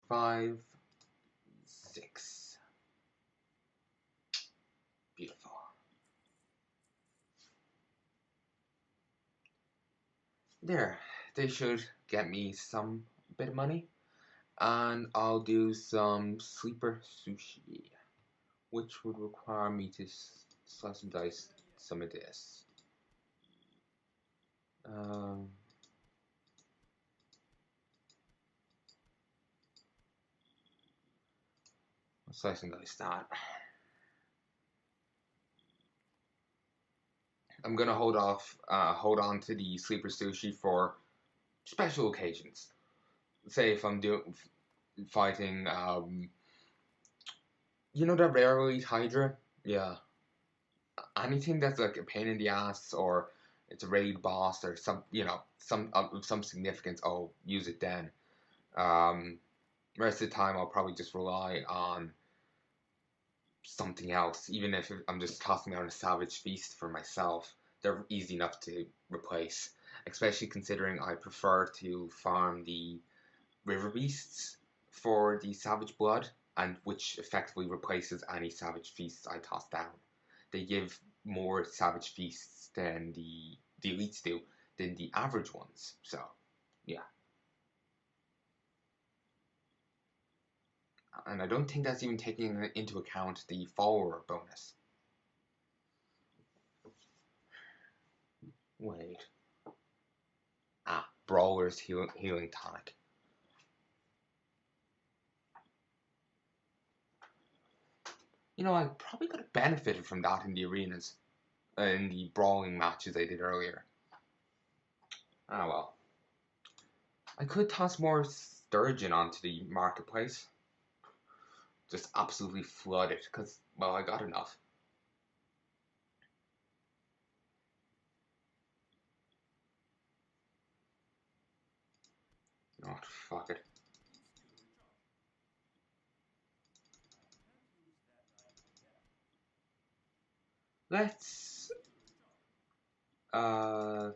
5, 6. Beautiful. There, they should get me some bit of money. And I'll do some sleeper sushi, which would require me to slice and dice some of this. Um, slice and dice that. I'm gonna hold on to the sleeper sushi for special occasions. Say if I'm fighting, you know that rare elite Hydra? Yeah. Anything that's like a pain in the ass or it's a raid boss or some, some significance, I'll use it then. Rest of the time, I'll probably just rely on something else, even if I'm just tossing out a Savage Feast for myself. They're easy enough to replace, especially considering I prefer to farm the River Beasts for the Savage Blood, and which effectively replaces any Savage Feasts I toss down. They give more Savage Feasts than the elites do than the average ones. So, yeah. And I don't think that's even taking into account the follower bonus. Wait. Brawler's healing tonic. I probably could have benefited from that in the arenas, in the brawling matches I did earlier. Ah well. I could toss more sturgeon onto the marketplace. Just absolutely flood it, because, well, I got enough. Oh, fuck it. Let's, damn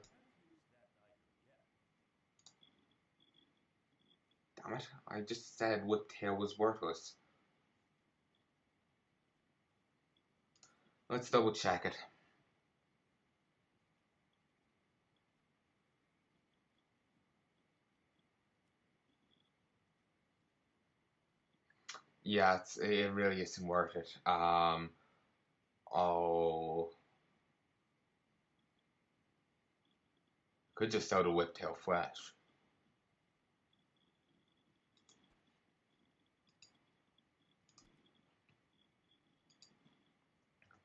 it, I just said Whiptail was worthless. Let's double check it. Yeah, it really isn't worth it. Oh, could just sell the Whiptail flesh.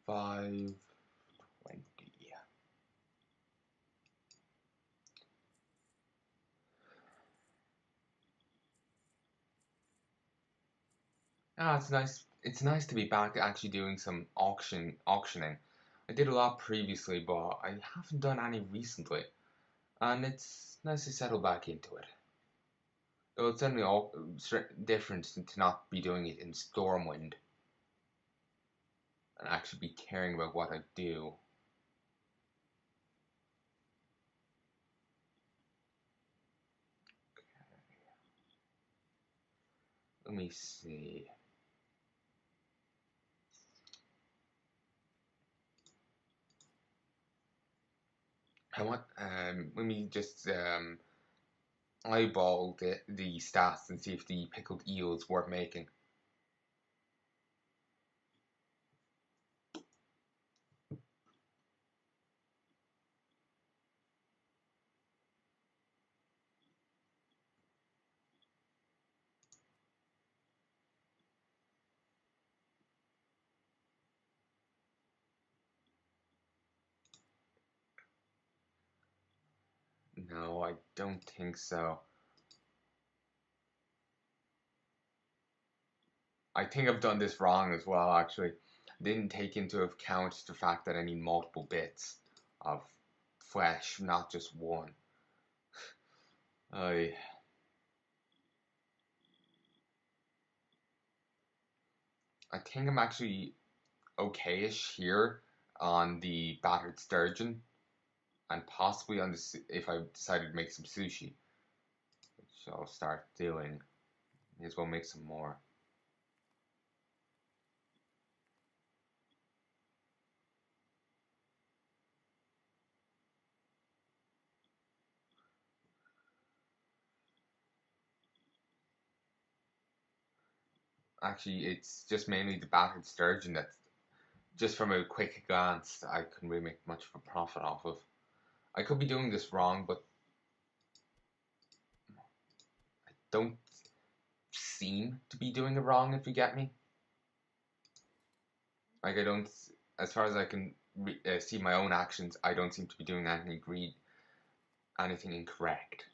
520. It's nice. It's nice to be back actually doing some auctioning. I did a lot previously, but I haven't done any recently, and it's nice to settle back into it. Though it's certainly all different to not be doing it in Stormwind and actually be caring about what I do. Let me see. Let me just eyeball the stats and see if the pickled eel is worth making. No, I don't think so. I think I've done this wrong as well, actually. Didn't take into account the fact that I need multiple bits of flesh, not just one. I I think I'm actually okay-ish here on the battered sturgeon, and possibly on this if I decided to make some sushi, which I'll start doing May as well make some more. Actually, it's just mainly the battered sturgeon that, just from a quick glance, I couldn't really make much of a profit off of. I could be doing this wrong, but I don't seem to be doing it wrong, if you get me. Like, I don't, as far as I can see my own actions, I don't seem to be doing anything incorrect.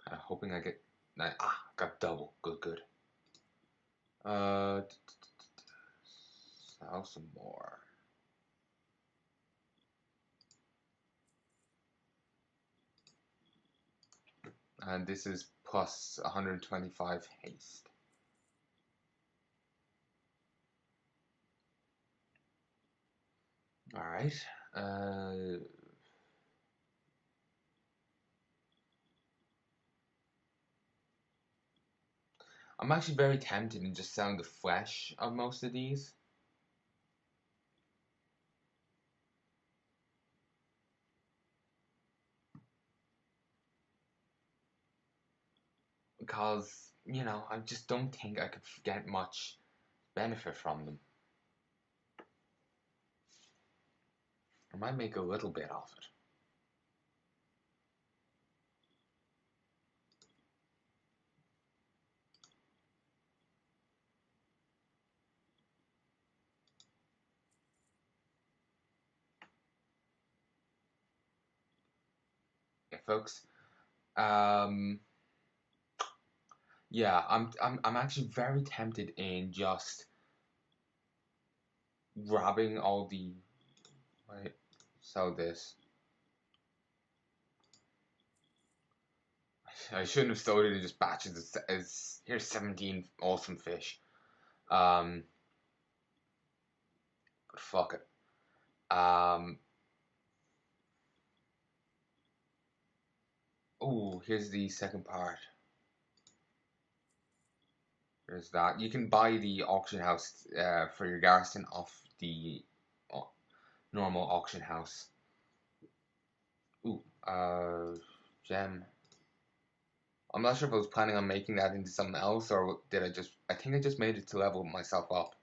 Kind of hoping I get, got double. Good. Sell some more. And this is plus 125 haste. Alright. I'm actually very tempted in just selling the flesh of most of these. Because, I just don't think I could get much benefit from them. I might make a little bit off it. Yeah, folks. Yeah, I'm actually very tempted in just grabbing all the. Wait, sell this. I shouldn't have sold it in just batches. Here's 17 awesome fish. But fuck it. Oh, here's the second part. There's that. You can buy the auction house for your garrison off the normal auction house. Ooh, gem. I'm not sure if I was planning on making that into something else, or I think I just made it to level myself up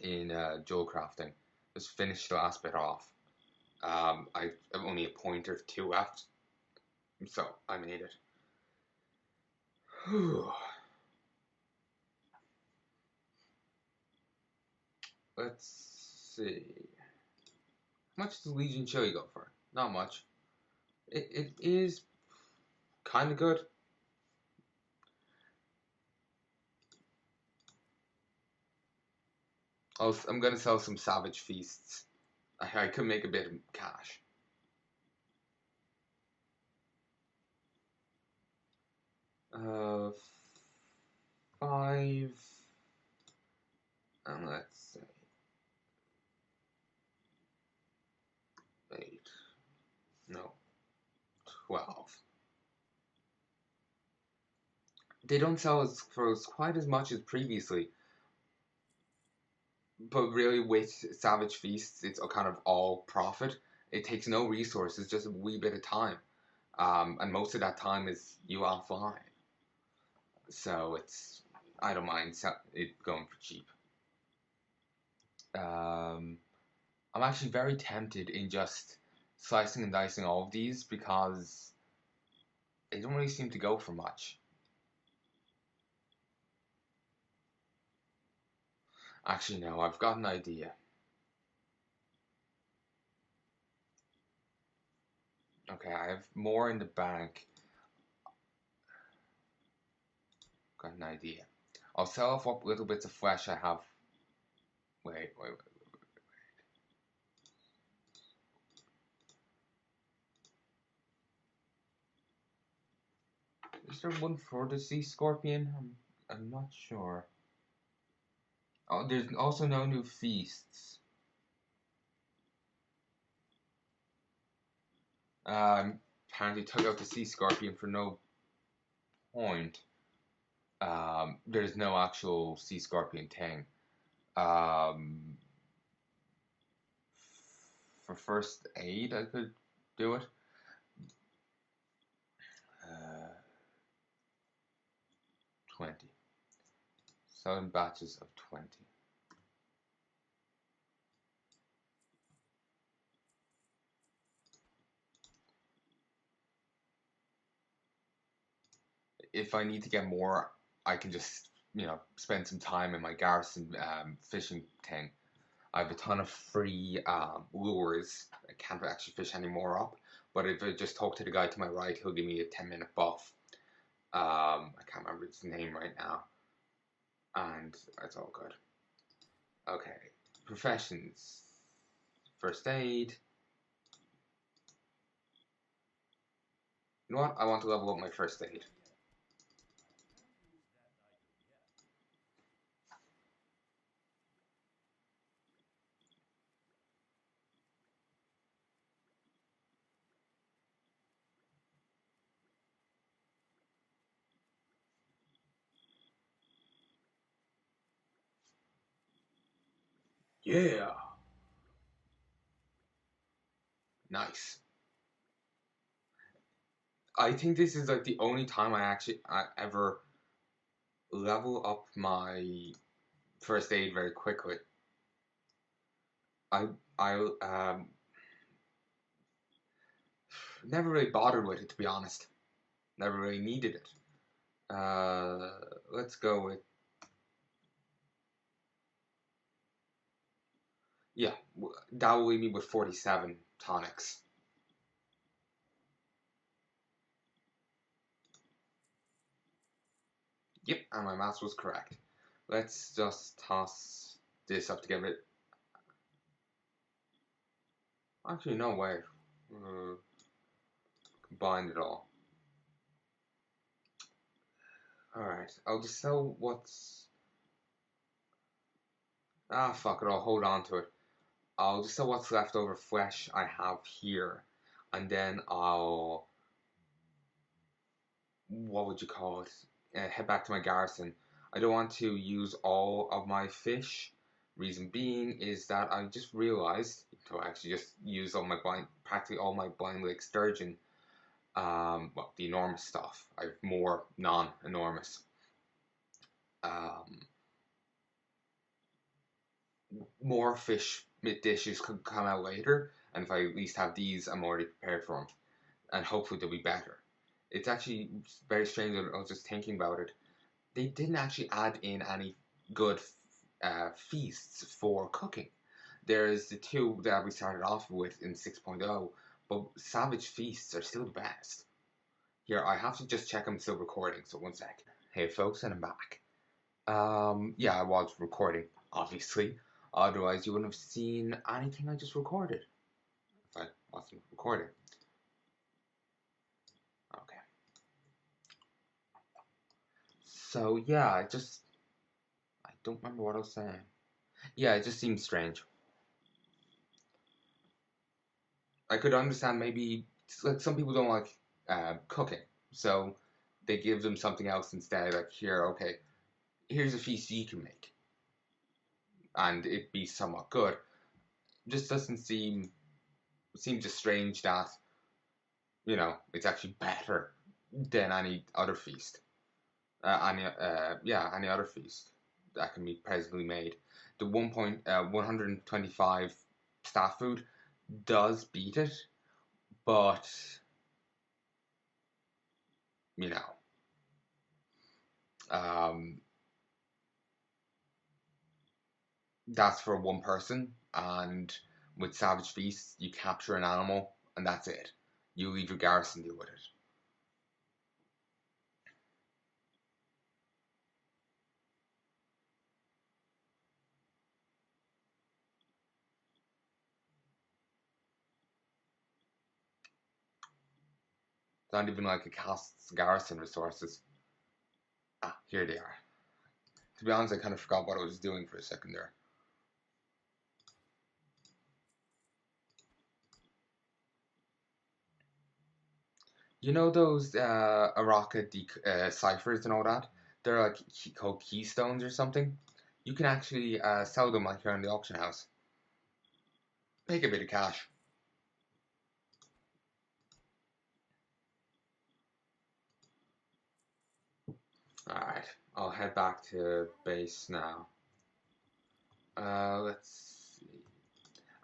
in jewel crafting. Just finish the last bit off. I have only a point or two left, so I made it. Whew. Let's see. How much does Legion Chili go for? Not much. It is kind of good. I'm gonna sell some Savage Feasts. I could make a bit of cash. Uh, 5, and let's say 8. No, 12. They don't sell for quite as much as previously, but really with Savage Feasts, it's a kind of all profit. It takes no resources, just a wee bit of time, and most of that time is you offline. So I don't mind it going for cheap. I'm actually very tempted in just slicing and dicing all of these because they don't really seem to go for much. Actually, no, I've got an idea. Okay, I have more in the bank. Got an idea. I'll sell off what little bits of flesh I have. Wait. Is there one for the sea scorpion? I'm not sure. Oh, there's also no new feasts. apparently took out the sea scorpion for no point. There's no actual sea scorpion thing. For first aid, I could do it. 20. 7 batches of 20. If I need to get more, I can just, spend some time in my garrison fishing thing. I have a ton of free lures. I can't actually fish any more up, but if I just talk to the guy to my right, he'll give me a 10-minute buff. I can't remember his name right now. And it's all good. Okay, professions. First aid. You know what? I want to level up my first aid. Yeah. Nice. I think this is like the only time I ever level up my first aid very quickly. I never really bothered with it, to be honest. Never really needed it. Let's go with, yeah, that will leave me with 47 tonics. Yep, and my maths was correct. Let's just toss this up to get rid. Actually, no way. Combine it all. Alright, I'll just sell what's. Ah, fuck it, I'll hold on to it. I'll just sell what's left over flesh I have here, and then I'll. What would you call it? Head back to my garrison. I don't want to use all of my fish. Reason being is that I just realized to actually just use practically all my blind lake sturgeon. Well, the enormous stuff. I have more non-enormous. More fish dishes could come out later, and if I at least have these, I'm already prepared for them, and hopefully they'll be better. It's actually very strange that I was just thinking about it. They didn't actually add in any good feasts for cooking. There's the two that we started off with in 6.0, but Savage Feasts are still the best. Here, I have to just check I'm still recording, so one sec. Hey folks, and I'm back. Yeah, I was recording, obviously. Otherwise, you wouldn't have seen anything I just recorded. If I wasn't recording. Okay. So, yeah, I don't remember what I was saying. Yeah, it just seems strange. I could understand maybe, like, some people don't like cooking, so they give them something else instead. Like, here, okay, here's a feast you can make, and it be somewhat good. Just doesn't seems just strange that it's actually better than any other feast. Any other feast that can be presently made. The 125 staff food does beat it, but you know, um, that's for one person. And with Savage Feast, you capture an animal, and that's it. You leave your garrison deal with it. It's not even like it costs garrison resources. Ah, here they are. To be honest, I kind of forgot what I was doing for a second there. You know those Araka ciphers and all that? They're like called keystones or something. You can actually sell them like here in the auction house. Make a bit of cash. Alright, I'll head back to base now. Let's see.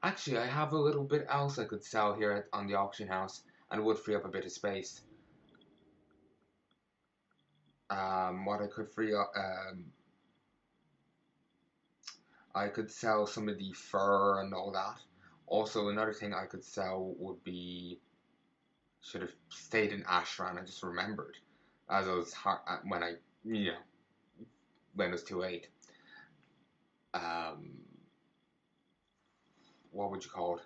Actually, I have a little bit else I could sell here on the auction house, and it would free up a bit of space. What I could free up, I could sell some of the fur and all that. Also, another thing I could sell would be, should have stayed in Ashran. I just remembered, as I was when I, when it was too late. Um, what would you call it?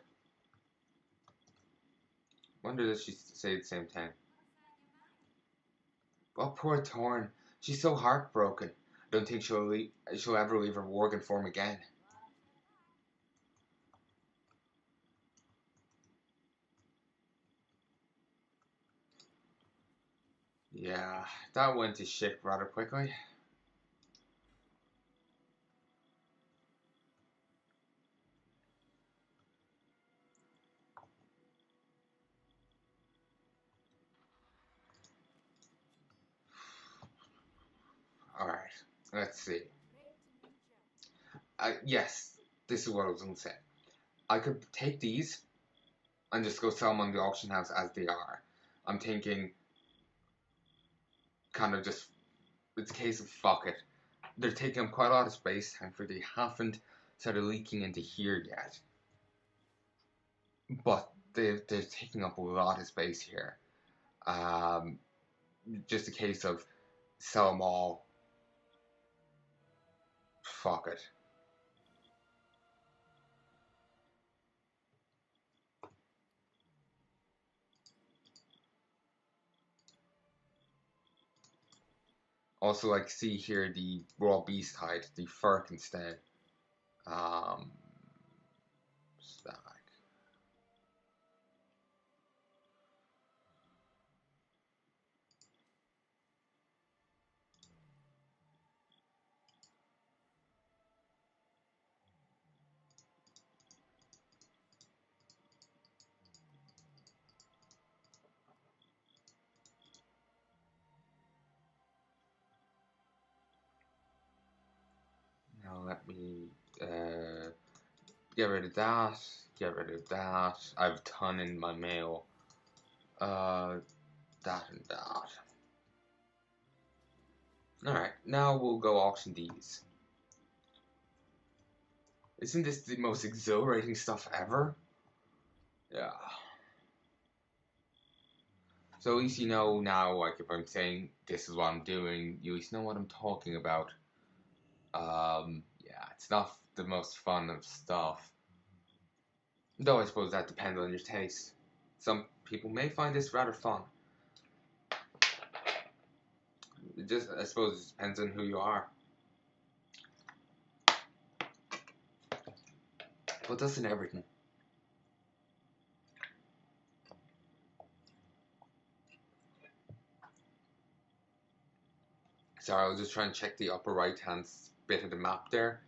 Wonder does she say the same thing? Oh, poor Torn. She's so heartbroken. I don't think she'll ever leave her Worgen form again. Yeah, that went to shit rather quickly. Alright, let's see. Yes, this is what I was going to say. I could take these and just go sell them on the auction house as they are. I'm thinking, kind of just, it's a case of fuck it. They're taking up quite a lot of space, thankfully they haven't started leaking into here yet. But they're taking up a lot of space here. Um, just a case of sell them all. Fuck it. Also, like, see here the raw beast hide, the fur instead. Um, stack. Now let me get rid of that. Get rid of that. I have a ton in my mail. That and that. Alright, now we'll go auction these. Isn't this the most exhilarating stuff ever? Yeah. So at least you know now, like, if I'm saying this is what I'm doing, you at least know what I'm talking about. Yeah, it's not the most fun of stuff. Though I suppose that depends on your taste. Some people may find this rather fun. It just, I suppose it depends on who you are. But doesn't everything? Sorry, I was just trying to check the upper right hand bit of the map there.